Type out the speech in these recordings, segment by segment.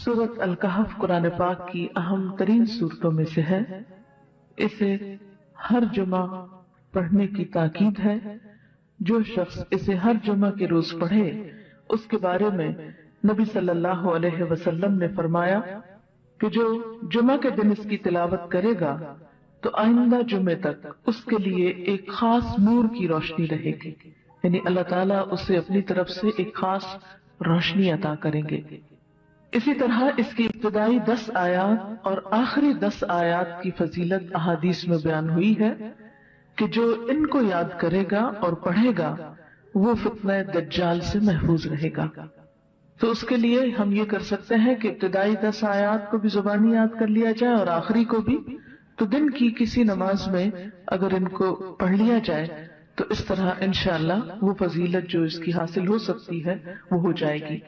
سورۃ الکہف قرآن پاک کی اہم ترین صورتوں میں سے ہے. اسے ہر جمعہ پڑھنے کی تاکید ہے. جو شخص اسے ہر جمعہ کے روز پڑھے اس کے بارے میں نبی صلی اللہ علیہ وسلم نے فرمایا کہ جو جمعہ کے دن اس کی تلاوت کرے گا تو آئندہ جمعے تک اس کے لیے ایک خاص نور کی روشنی رہے گی، یعنی اللہ تعالیٰ اسے اپنی طرف سے ایک خاص روشنی عطا کریں گے. اسی طرح اس کی ابتدائی 10 آیات اور آخری 10 آیات کی فضیلت احادیث میں بیان ہوئی ہے کہ جو ان کو یاد کرے گا اور پڑھے گا وہ فتنہ دجال سے محفوظ رہے گا. تو اس کے لیے ہم یہ کر سکتے ہیں کہ ابتدائی 10 آیات کو بھی زبانی یاد کر لیا جائے اور آخری کو بھی. تو دن کی کسی نماز میں اگر ان کو پڑھ لیا جائے تو اس طرح انشاءاللہ وہ فضیلت جو اس کی حاصل ہو سکتی ہے وہ ہو جائے گی.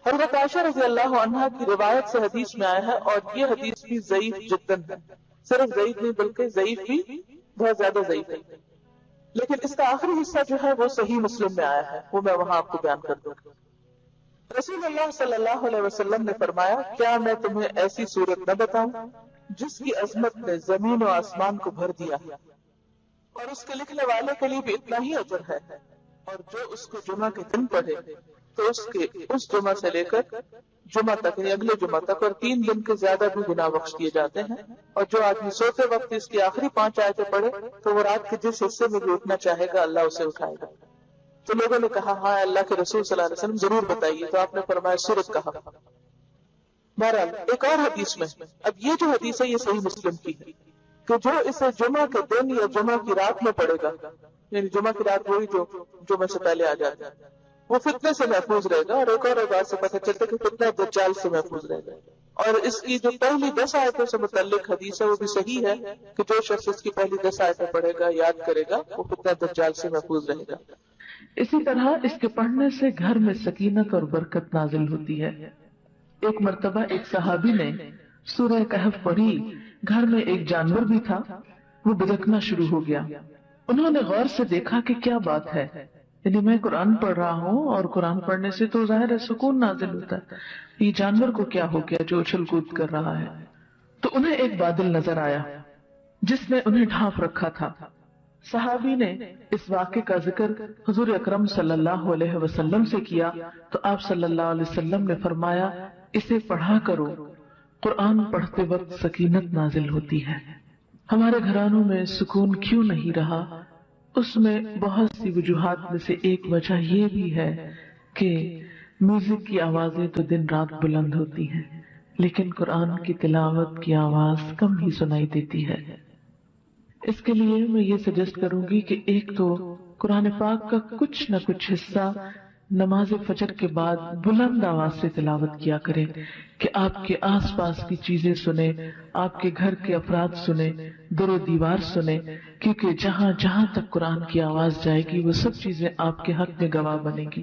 حضرت عائشہ رضی اللہ عنہا کی روایت سے حدیث میں آیا ہے، اور یہ حدیث بھی ضعیف جداً ہے. صرف ضعیف نہیں بلکہ ضعیف بھی بہت زیادہ ضعیف ہے، لیکن اس کا آخری حصہ جو ہے وہ صحیح مسلم میں آیا ہے، وہ میں وہاں آپ کو بیان کر دوں گا. رسول اللہ صلی اللہ علیہ وسلم نے فرمایا، کیا میں تمہیں ایسی صورت نہ بتاؤں جس کی عظمت نے زمین و آسمان کو بھر دیا ہے، اور اس کے لکھنے والے کے لیے بھی اتنا ہی اجر ہے، اور جو اس کو جمعہ کے دن پڑھے تو اس جمعہ سے لے کر جمعہ تک یعنی اگلے جمعہ تک اور 3 دن کے زیادہ بھی گناہ بخش دیے جاتے ہیں. اور جو آدمی سوتے وقت اس کی آخری 5 آیتیں پڑھے تو وہ رات کے جس حصے میں بھی اٹھنا چاہے گا اللہ اسے اٹھائے گا. تو لوگوں نے کہا ہاں اللہ کے رسول صلی اللہ علیہ وسلم ضرور بتائیے، تو آپ نے فرمایا سورت کہا. بہرحال ایک اور حدیث میں، اب یہ جو حدیث ہے یہ صحیح مسلم کی ہے کہ جو اسے جمعہ کے دن یا جمعہ کی رات میں پڑھے گا، یعنی جمعہ کی رات وہی جو جمعہ سے پہلے آ جاتا ہے، وہ فتنے سے محفوظ رہے گا. اور ایک اور بات سے پتہ چلتا ہے کہ فتنہ دجال سے محفوظ رہے گا. اور اس کی جو پہلی 10 آیتوں سے متعلق حدیث ہے وہ بھی صحیح ہے کہ جو شخص اس کی پہلی 10 آیتیں پڑھے گا، یاد کرے گا، وہ فتنہ دجال سے محفوظ رہے گا. اسی طرح اس کے پڑھنے سے گھر میں سکینت اور برکت نازل ہوتی ہے. ایک مرتبہ ایک صحابی نے سورہ کہف پڑھی. گھر میں ایک جانور بھی تھا، وہ بدکنا شروع ہو گیا. انہوں نے غور سے دیکھا کہ کیا بات ہے، یعنی میں قرآن پڑھ رہا ہوں اور قرآن پڑھنے سے تو ظاہر ہے سکون نازل ہوتا ہے، یہ جانور کو کیا ہو گیا جو اچھل کود کر رہا ہے. تو انہیں ایک بادل نظر آیا جس نے انہیں ڈھانپ رکھا تھا. صحابی نے اس واقعے کا ذکر حضور اکرم صلی اللہ علیہ وسلم سے کیا تو آپ صلی اللہ علیہ وسلم نے فرمایا اسے پڑھا کرو، قرآن پڑھتے وقت سکینت نازل ہوتی ہے. ہمارے گھرانوں میں سکون کیوں نہیں رہا؟ اس میں بہت سی وجوہات میں سے ایک وجہ یہ بھی ہے کہ میوزک کی آوازیں تو دن رات بلند ہوتی ہیں لیکن قرآن کی تلاوت کی آواز کم ہی سنائی دیتی ہے. اس کے لیے میں یہ سجیسٹ کروں گی کہ ایک تو قرآن پاک کا کچھ نہ کچھ حصہ نماز فجر کے بعد بلند آواز سے تلاوت کیا کریں کہ آپ کے آس پاس کی چیزیں سنیں، آپ کے گھر کے افراد سنیں، در و دیوار سنیں، کیونکہ جہاں جہاں تک قرآن کی آواز جائے گی وہ سب چیزیں آپ کے حق میں گواہ بنے گی.